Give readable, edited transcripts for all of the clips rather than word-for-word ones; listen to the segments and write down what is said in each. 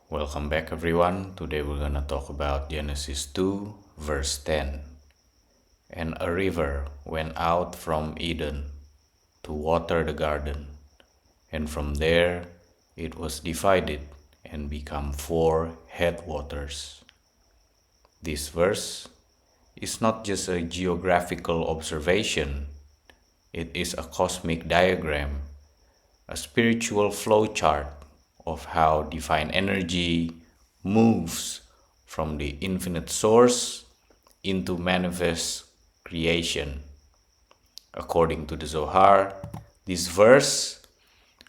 Welcome back, everyone. Today we're gonna talk about Genesis 2, verse 10. And a river went out from Eden to water the garden, and from there it was divided and become 4 headwaters. This verse is not just a geographical observation, it is a cosmic diagram, a spiritual flowchart of how divine energy moves from the infinite source into manifest creation. According to the Zohar, this verse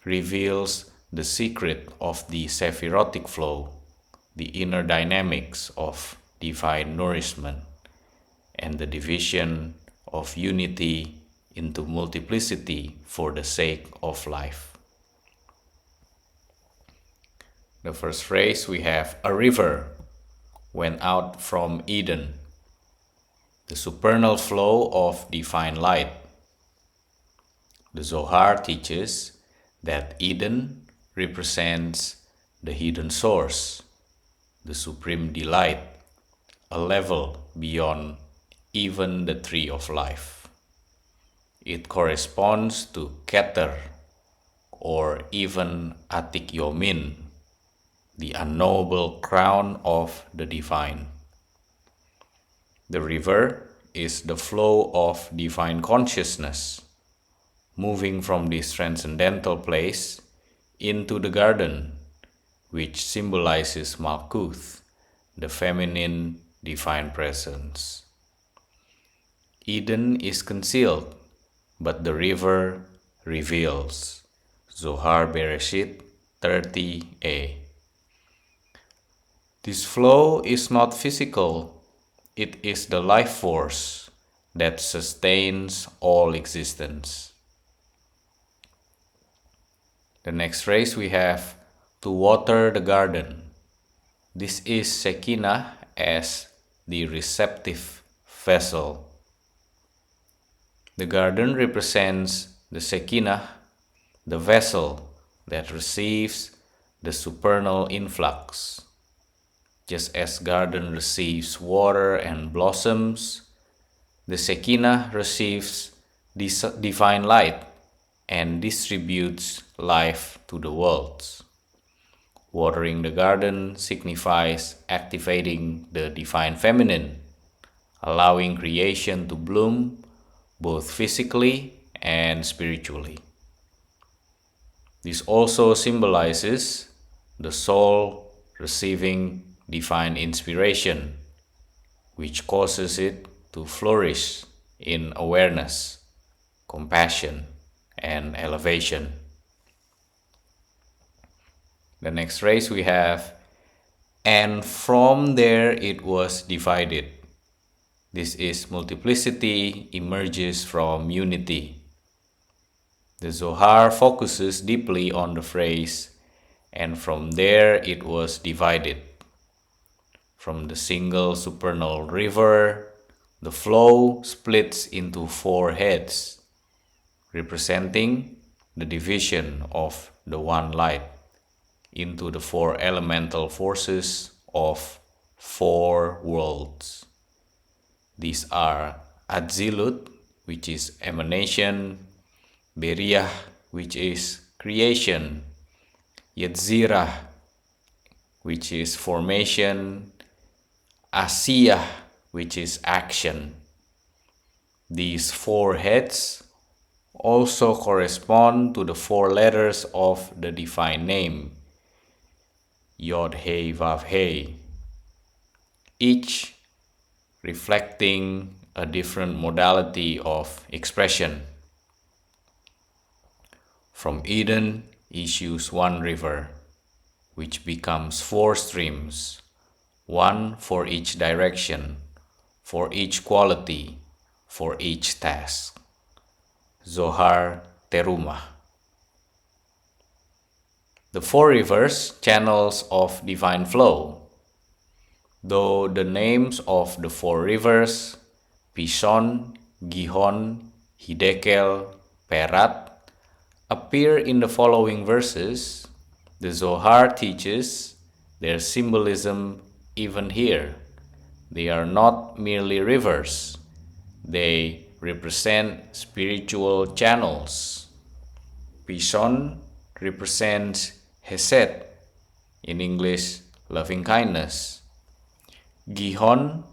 reveals the secret of the Sephirotic flow, the inner dynamics of divine nourishment, and the division of unity into multiplicity for the sake of life. The first phrase we have, a river went out from Eden, the supernal flow of divine light. The Zohar teaches that Eden represents the hidden source, the supreme delight, a level beyond even the tree of life. It corresponds to Keter, or even Atik Yomin, the unknowable crown of the divine. The river is the flow of divine consciousness, moving from this transcendental place into the garden, which symbolizes Malkuth, the feminine divine presence. Eden is concealed, but the river reveals. Zohar Bereshit 30a. This flow is not physical, it is the life force that sustains all existence. The next phrase we have, to water the garden. This is Shekinah as the receptive vessel. The garden represents the Shekinah, the vessel that receives the supernal influx. Just as garden receives water and blossoms, the Shekinah receives this divine light and distributes life to the worlds. Watering the garden signifies activating the divine feminine, allowing creation to bloom both physically and spiritually. This also symbolizes the soul receiving divine inspiration, which causes it to flourish in awareness, compassion, and elevation. The next phrase we have, and from there it was divided. This is multiplicity emerges from unity. The Zohar focuses deeply on the phrase, and from there it was divided. From the single supernal river, the flow splits into 4 heads, representing the division of the one light into the 4 elemental forces of 4 worlds. These are Atzilut, which is emanation, Beriah, which is creation, Yetzirah, which is formation, Asiyah, which is action. These 4 heads also correspond to the 4 letters of the divine name, Yod He Vav He, each reflecting a different modality of expression. From Eden issues 1 river, which becomes 4 streams, 1 for each direction, for each quality, for each task. Zohar Terumah. The 4 rivers, channels of divine flow. Though the names of the 4 rivers, Pishon, Gihon, Hidekel, Perat, appear in the following verses, the Zohar teaches their symbolism even here. They are not merely rivers, they represent spiritual channels. Pison represents Hesed, in English, loving kindness. Gihon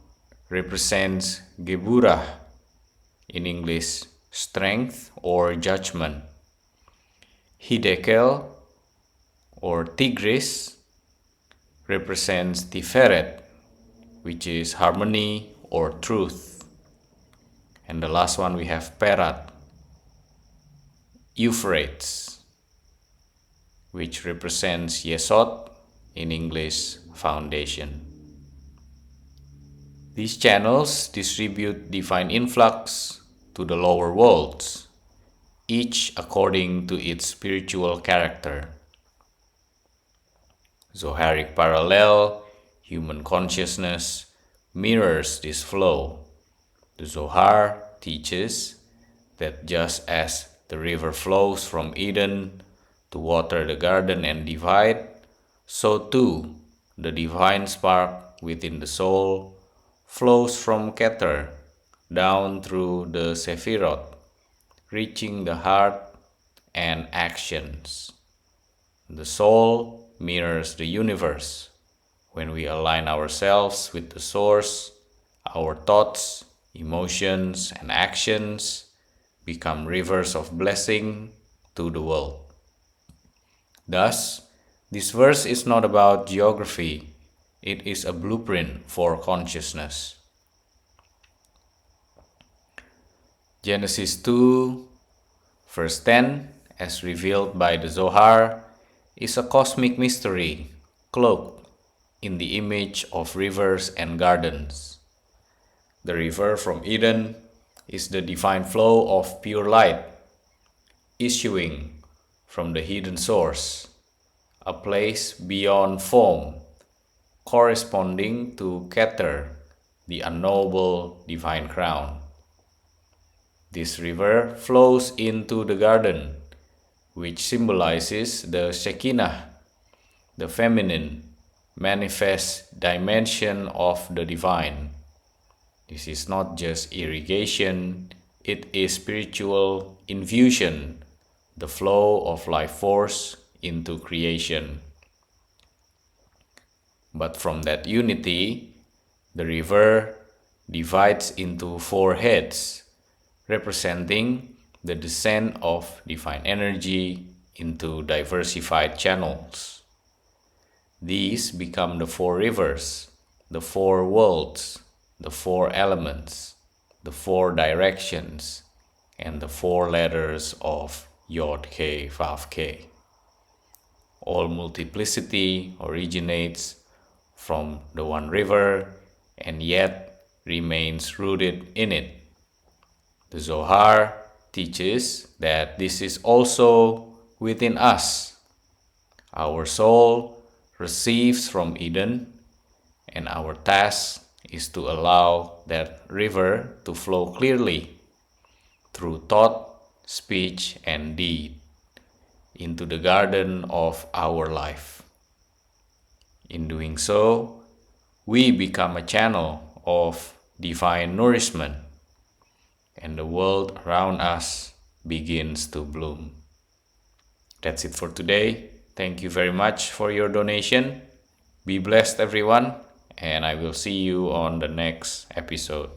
represents Geburah, in English, strength or judgment. Hidekel or Tigris represents Tiferet, which is harmony or truth. And the last one we have Perat, Euphrates, which represents Yesod, in English, foundation. These channels distribute divine influx to the lower worlds, each according to its spiritual character. Zoharic parallel, human consciousness, mirrors this flow. The Zohar teaches that just as the river flows from Eden to water the garden and divide, so too the divine spark within the soul flows from Keter down through the Sephirot, reaching the heart and actions. The soul mirrors the universe. When we align ourselves with the source, our thoughts, emotions, and actions become rivers of blessing to the world. Thus, this verse is not about geography, it is a blueprint for consciousness. Genesis 2, verse 10, as revealed by the Zohar, is a cosmic mystery cloaked in the image of rivers and gardens. The river from Eden is the divine flow of pure light, issuing from the hidden source, a place beyond form, corresponding to Keter, the unknowable divine crown. This river flows into the garden, which symbolizes the Shekinah, the feminine, manifest dimension of the divine. This is not just irrigation, it is spiritual infusion, the flow of life force into creation. But from that unity, the river divides into 4 heads, representing the descent of divine energy into diversified channels. These become the 4 rivers, the 4 worlds, the 4 elements, the 4 directions, and the 4 letters of Yod K Vav K. All multiplicity originates from the one river and yet remains rooted in it. The Zohar teaches that this is also within us. Our soul receives from Eden, and our task is to allow that river to flow clearly through thought, speech, and deed into the garden of our life. In doing so, we become a channel of divine nourishment, and the world around us begins to bloom. That's it for today. Thank you very much for your donation. Be blessed, everyone, and I will see you on the next episode.